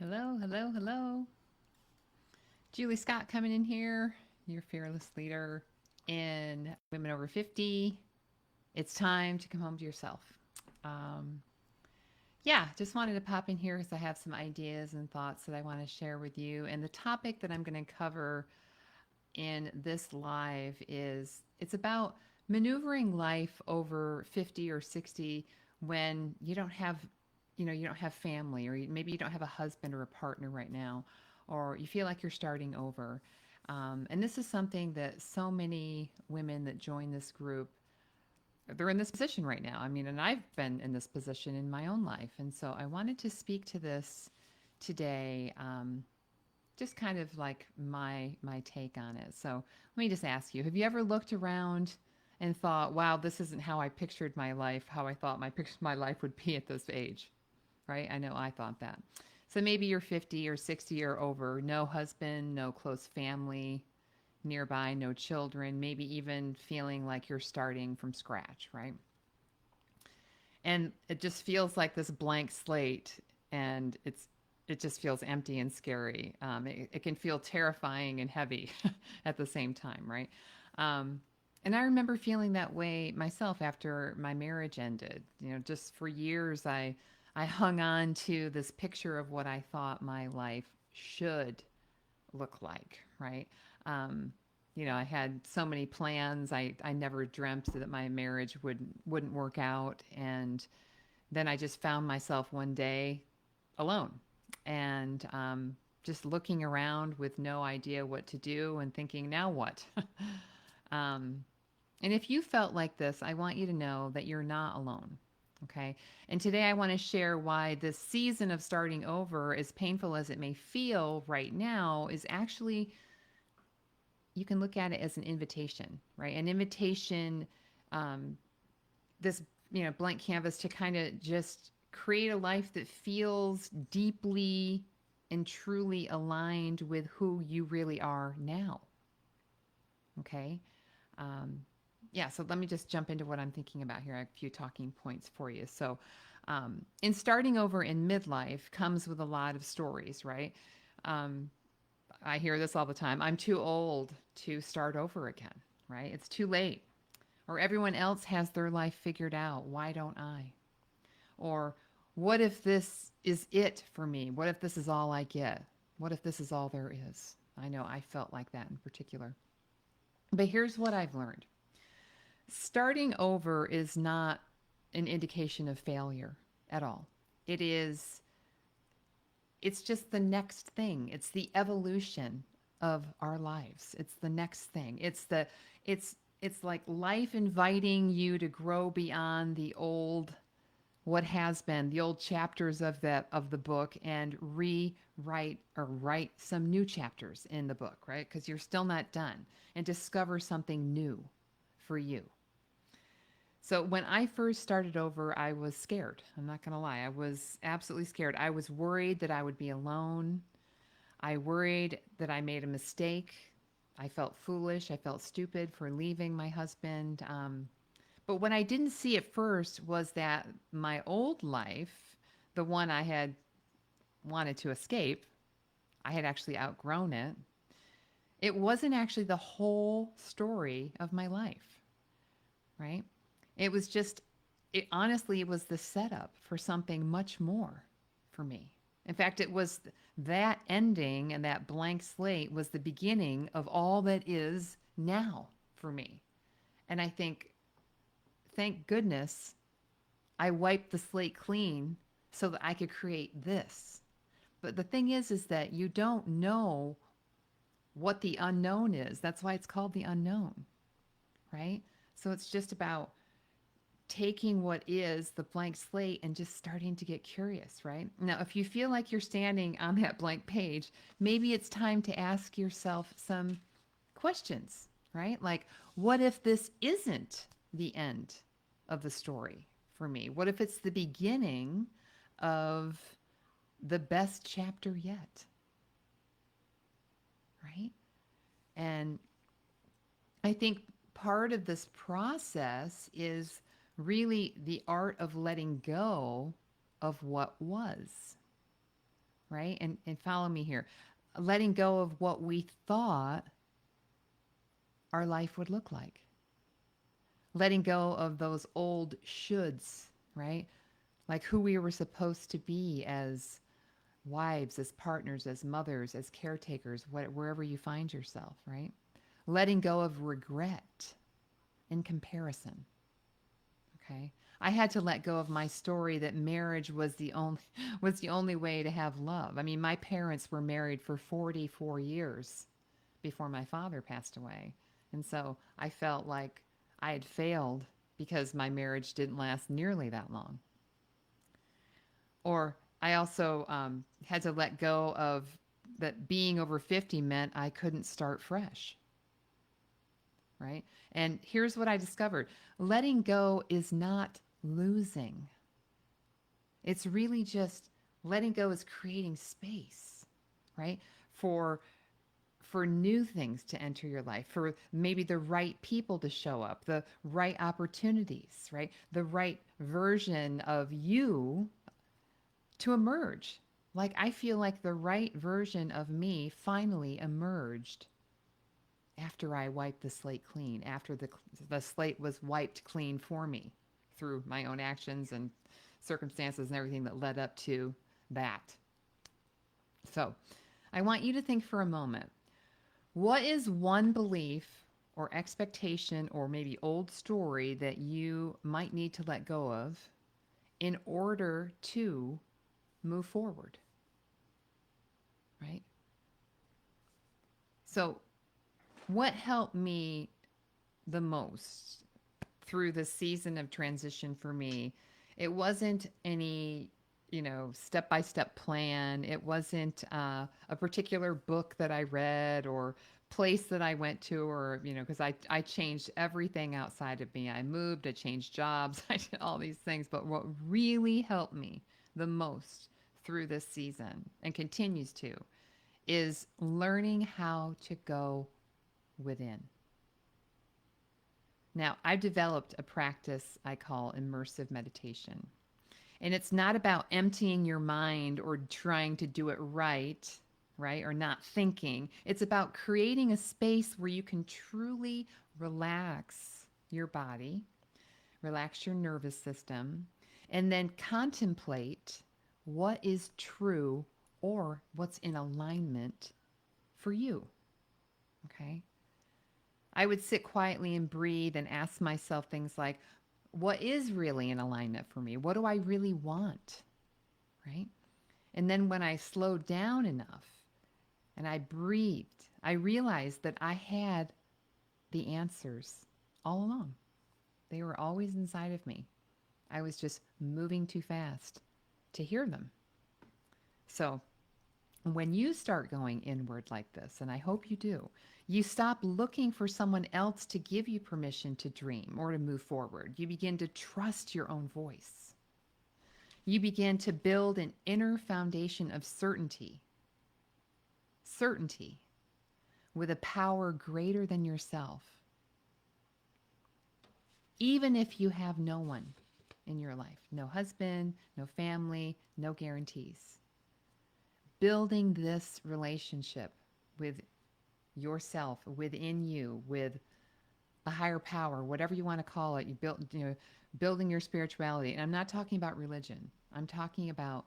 Hello, hello, hello. Julie Scott coming in here, your fearless leader in Women Over 50. It's time to come home to yourself. Um, yeah, just wanted to pop in here because I have some ideas and thoughts that I want to share with you. And the topic that I'm going to cover in this live is it's about maneuvering life over 50 or 60 when you don't have family, or maybe you don't have a husband or a partner right now, or you feel like you're starting over. And this is something that so many women that join this group, they're in this position right now. I mean, and I've been in this position in my own life. And so I wanted to speak to this today. Just kind of like my take on it. So let me just ask you: have you ever looked around and thought, "Wow, this isn't how I pictured my life. How I thought my life would be at this age"? Right? I know I thought that. So maybe you're 50 or 60 or over, no husband, no close family nearby, no children, maybe even feeling like you're starting from scratch, right? And it just feels like this blank slate, and it just feels empty and scary. It can feel terrifying and heavy at the same time, right? Um, and I remember feeling that way myself after my marriage ended. Just for years, I hung on to this picture of what I thought my life should look like, right? Um, I had so many plans. I never dreamt that my marriage wouldn't work out, and then I just found myself one day alone, and just looking around with no idea what to do and thinking, now what? um, and if you felt like this, I want you to know that you're not alone. Okay. And today I want to share why this season of starting over, as painful as it may feel right now, is actually, you can look at it as an invitation, right? An invitation, um, this, blank canvas to kind of just create a life that feels deeply and truly aligned with who you really are now. Okay. Um, yeah, so let me just jump into what I'm thinking about here. I have a few talking points for you. So, in starting over in midlife comes with a lot of stories, right? Um, I hear this all the time. I'm too old to start over again, right? It's too late. Or everyone else has their life figured out. Why don't I? Or what if this is it for me? What if this is all I get? What if this is all there is? I know I felt like that in particular. But here's what I've learned: starting over is not an indication of failure at all. It is, it's just the next thing. It's the evolution of our lives. It's the next thing. It's it's like life inviting you to grow beyond the old, what has been, the old chapters of the book, and rewrite or write some new chapters in the book, right? Because you're still not done, and discover something new for you. So when I first started over, I was scared. I'm not going to lie. I was absolutely scared. I was worried that I would be alone. I worried that I made a mistake. I felt foolish. I felt stupid for leaving my husband. But what I didn't see at first was that my old life, the one I had wanted to escape, I had actually outgrown it. It wasn't actually the whole story of my life, right? It was just, it honestly it was the setup for something much more for me. In fact, it was that ending, and that blank slate was the beginning of all that is now for me. And I think, thank goodness I wiped the slate clean so that I could create this. But the thing is that you don't know what the unknown is. That's why it's called the unknown, right? So it's just about taking what is the blank slate and just starting to get curious, right? Now, if you feel like you're standing on that blank page, maybe it's time to ask yourself some questions, right? Like, what if this isn't the end of the story for me? What if it's the beginning of the best chapter yet, right? And I think part of this process is really the art of letting go of what was, right? And follow me here. Letting go of what we thought our life would look like. Letting go of those old shoulds, right? Like who we were supposed to be as wives, as partners, as mothers, as caretakers, wherever you find yourself, right? Letting go of regret and comparison. Okay. I had to let go of my story that marriage was the only was the only way to have love. I mean, my parents were married for 44 years before my father passed away. And so I felt like I had failed because my marriage didn't last nearly that long. Or I also had to let go of that being over 50 meant I couldn't start fresh, right? And here's what I discovered: letting go is not losing, it's really just letting go is creating space, right? For new things to enter your life, for maybe the right people to show up, the right opportunities, right? The right version of you to emerge. Like, I feel like the right version of me finally emerged after I wiped the slate clean, after the slate was wiped clean for me through my own actions and circumstances and everything that led up to that. So, I want you to think for a moment, what is one belief or expectation or maybe old story that you might need to let go of in order to move forward, right? So, what helped me the most through the season of transition for me, it wasn't any, step by step plan. It wasn't a particular book that I read or place that I went to, or, because I changed everything outside of me. I moved, I changed jobs, I did all these things. But what really helped me the most through this season and continues to is learning how to go within. Now, I've developed a practice I call immersive meditation. And it's not about emptying your mind or trying to do it right, right? Or not thinking. It's about creating a space where you can truly relax your body, relax your nervous system, and then contemplate what is true or what's in alignment for you. Okay? I would sit quietly and breathe and ask myself things like, what is really in alignment for me? What do I really want? Right? And then when I slowed down enough and I breathed, I realized that I had the answers all along. They were always inside of me. I was just moving too fast to hear them. So when you start going inward like this, and I hope you do, you stop looking for someone else to give you permission to dream or to move forward. You begin to trust your own voice. You begin to build an inner foundation of certainty with a power greater than yourself. Even if you have no one in your life, no husband, no family, no guarantees. Building this relationship with yourself, within you, with a higher power, whatever you want to call it. Building your spirituality. And I'm not talking about religion. I'm talking about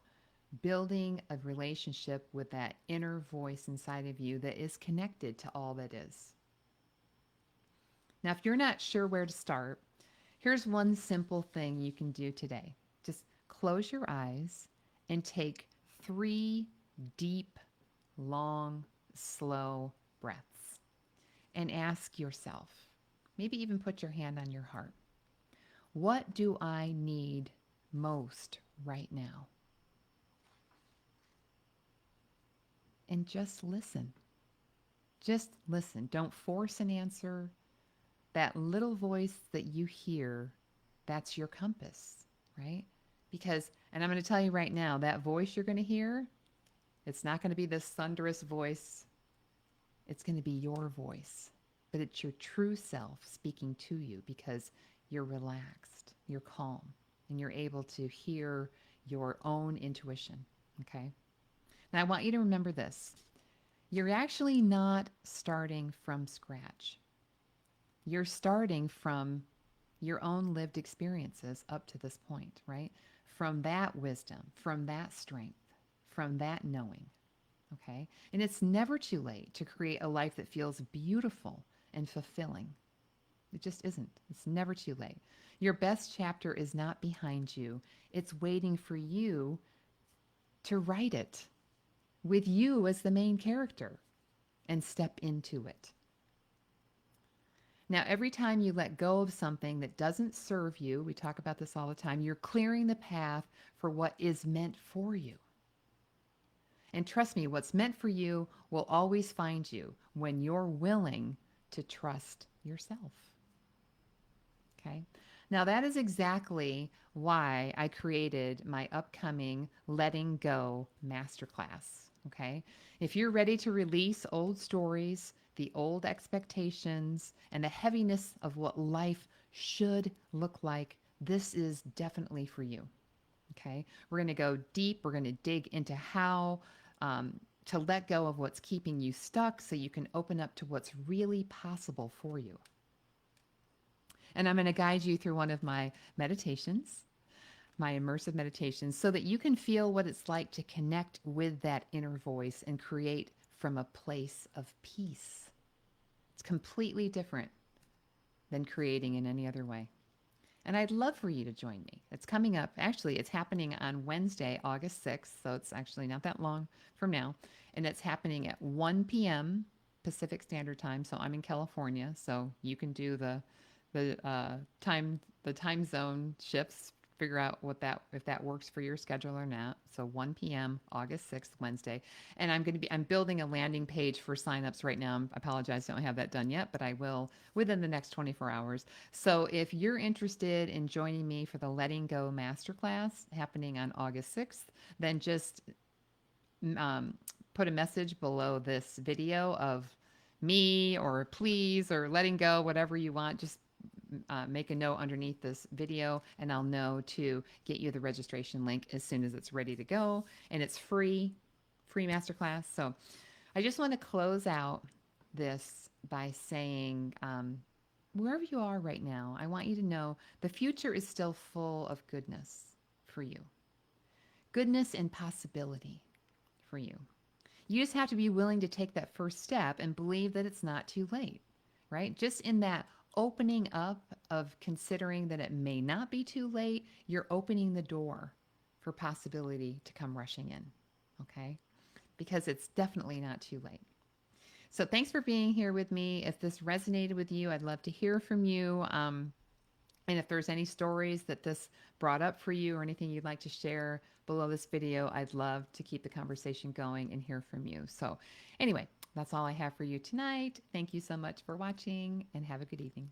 building a relationship with that inner voice inside of you that is connected to all that is. Now, if you're not sure where to start, here's one simple thing you can do today. Just close your eyes and take 3 deep, long, slow breaths and ask yourself, maybe even put your hand on your heart, what do I need most right now? And just listen. Just listen. Don't force an answer. That little voice that you hear, that's your compass, right? Because, and I'm going to tell you right now, that voice you're going to hear, it's not going to be this thunderous voice. It's going to be your voice, but it's your true self speaking to you because you're relaxed, you're calm, and you're able to hear your own intuition, okay? And I want you to remember this. You're actually not starting from scratch. You're starting from your own lived experiences up to this point, right? From that wisdom, from that strength, from that knowing, okay? And it's never too late to create a life that feels beautiful and fulfilling. It just isn't. It's never too late. Your best chapter is not behind you, it's waiting for you to write it with you as the main character and step into it. Now, every time you let go of something that doesn't serve you, we talk about this all the time, you're clearing the path for what is meant for you. And trust me, what's meant for you will always find you when you're willing to trust yourself. Okay? Now, that is exactly why I created my upcoming Letting Go Masterclass. Okay? If you're ready to release old stories, the old expectations, and the heaviness of what life should look like, this is definitely for you. Okay? We're going to go deep. We're going to dig into how to let go of what's keeping you stuck so you can open up to what's really possible for you. And I'm going to guide you through one of my meditations, my immersive meditations, so that you can feel what it's like to connect with that inner voice and create from a place of peace. It's completely different than creating in any other way. And I'd love for you to join me. It's coming up. Actually, it's happening on Wednesday, August 6th. So it's actually not that long from now. And it's happening at 1 p.m. Pacific Standard Time. So I'm in California. So you can do the time zone shifts, figure out what that, if that works for your schedule or not. So 1 p.m. August 6th, Wednesday. And I'm building a landing page for signups right now. I apologize, I don't have that done yet, but I will within the next 24 hours. So if you're interested in joining me for the Letting Go Masterclass happening on August 6th, then just put a message below this video of me or please or letting go, whatever you want. Just make a note underneath this video and I'll know to get you the registration link as soon as it's ready to go. And it's free masterclass. So I just want to close out this by saying, wherever you are right now, I want you to know the future is still full of goodness for you. Goodness and possibility for you. You just have to be willing to take that first step and believe that it's not too late, right? Just in that opening up of considering that it may not be too late, you're opening the door for possibility to come rushing in, okay? Because it's definitely not too late. So thanks for being here with me. If this resonated with you, I'd love to hear from you. And if there's any stories that this brought up for you or anything you'd like to share below this video, I'd love to keep the conversation going and hear from you. So anyway, that's all I have for you tonight. Thank you so much for watching and have a good evening.